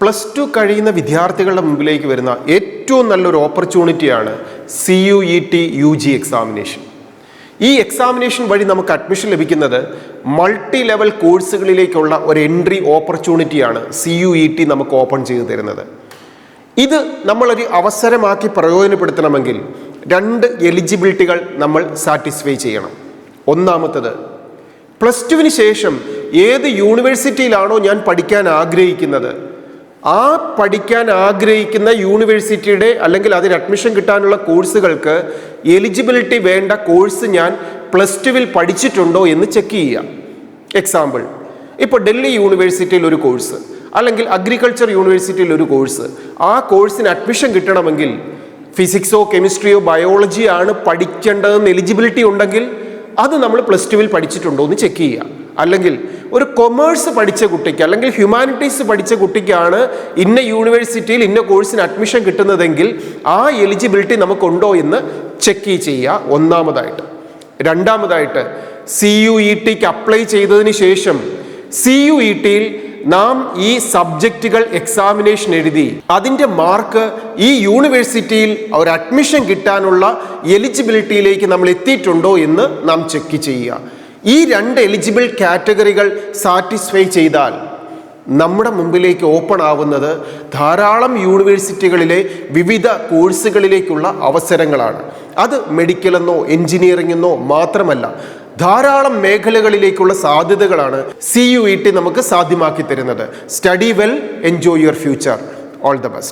+2 കഴിയുന്ന വിദ്യാർത്ഥികളുടെ മുമ്പിലേക്ക് വരുന്ന ഏറ്റവും നല്ലൊരു ഓപ്പർച്യൂണിറ്റിയാണ് CUET UG എക്സാമിനേഷൻ. ഈ എക്സാമിനേഷൻ വഴി നമുക്ക് അഡ്മിഷൻ ലഭിക്കുന്നത് മൾട്ടി ലെവൽ കോഴ്സുകളിലേക്കുള്ള ഒരു എൻട്രി ഓപ്പർച്യൂണിറ്റിയാണ് CUET നമുക്ക് ഓപ്പൺ ചെയ്തു തരുന്നത്. ഇത് നമ്മളൊരു അവസരമാക്കി പ്രയോജനപ്പെടുത്തണമെങ്കിൽ 2 എലിജിബിലിറ്റികൾ നമ്മൾ സാറ്റിസ്ഫൈ ചെയ്യണം. ഒന്നാമത്തത്, +2വിന് ശേഷം ഏത് യൂണിവേഴ്സിറ്റിയിലാണോ ഞാൻ പഠിക്കാൻ ആഗ്രഹിക്കുന്നത്, ആ പഠിക്കാൻ ആഗ്രഹിക്കുന്ന യൂണിവേഴ്സിറ്റിയുടെ അല്ലെങ്കിൽ അതിന് അഡ്മിഷൻ കിട്ടാനുള്ള കോഴ്സുകൾക്ക് എലിജിബിലിറ്റി വേണ്ട കോഴ്സ് ഞാൻ +2വിൽ പഠിച്ചിട്ടുണ്ടോ എന്ന് ചെക്ക് ചെയ്യുക. എക്സാമ്പിൾ, ഇപ്പോൾ ഡൽഹി യൂണിവേഴ്സിറ്റിയിൽ ഒരു കോഴ്സ് അല്ലെങ്കിൽ അഗ്രികൾച്ചർ യൂണിവേഴ്സിറ്റിയിൽ ഒരു കോഴ്സ്, ആ കോഴ്സിന് അഡ്മിഷൻ കിട്ടണമെങ്കിൽ ഫിസിക്സോ കെമിസ്ട്രിയോ ബയോളജിയോ ആണ് പഠിക്കേണ്ടതെന്ന് എലിജിബിലിറ്റി ഉണ്ടെങ്കിൽ അത് നമ്മൾ +2വിൽ പഠിച്ചിട്ടുണ്ടോ എന്ന് ചെക്ക് ചെയ്യുക. അല്ലെങ്കിൽ ഒരു കൊമേഴ്സ് പഠിച്ച കുട്ടിക്ക് അല്ലെങ്കിൽ ഹ്യൂമാനിറ്റീസ് പഠിച്ച കുട്ടിക്കാണ് ഇന്ന യൂണിവേഴ്സിറ്റിയിൽ ഇന്ന കോഴ്സിന് അഡ്മിഷൻ കിട്ടുന്നതെങ്കിൽ ആ എലിജിബിലിറ്റി നമുക്കുണ്ടോ എന്ന് ചെക്ക് ചെയ്യുക ഒന്നാമതായിട്ട്. രണ്ടാമതായിട്ട്, CUETക്ക് അപ്ലൈ ചെയ്തതിന് ശേഷം CUETയിൽ നാം ഈ സബ്ജക്റ്റുകൾ എക്സാമിനേഷൻ എഴുതി അതിൻ്റെ മാർക്ക് ഈ യൂണിവേഴ്സിറ്റിയിൽ ഒരു അഡ്മിഷൻ കിട്ടാനുള്ള എലിജിബിലിറ്റിയിലേക്ക് നമ്മൾ എത്തിയിട്ടുണ്ടോ എന്ന് നാം ചെക്ക് ചെയ്യുക. ഈ 2 എലിജിബിൾ കാറ്റഗറികൾ സാറ്റിസ്ഫൈ ചെയ്താൽ നമ്മുടെ മുമ്പിലേക്ക് ഓപ്പൺ ആവുന്നത് ധാരാളം യൂണിവേഴ്സിറ്റികളിലെ വിവിധ കോഴ്സുകളിലേക്കുള്ള അവസരങ്ങളാണ്. അത് മെഡിക്കലെന്നോ എഞ്ചിനീയറിംഗെന്നോ മാത്രമല്ല, ധാരാളം മേഖലകളിലേക്കുള്ള സാധ്യതകളാണ് CUET നമുക്ക് സാധ്യമാക്കി തരുന്നത്. Study well, enjoy your future. All the best.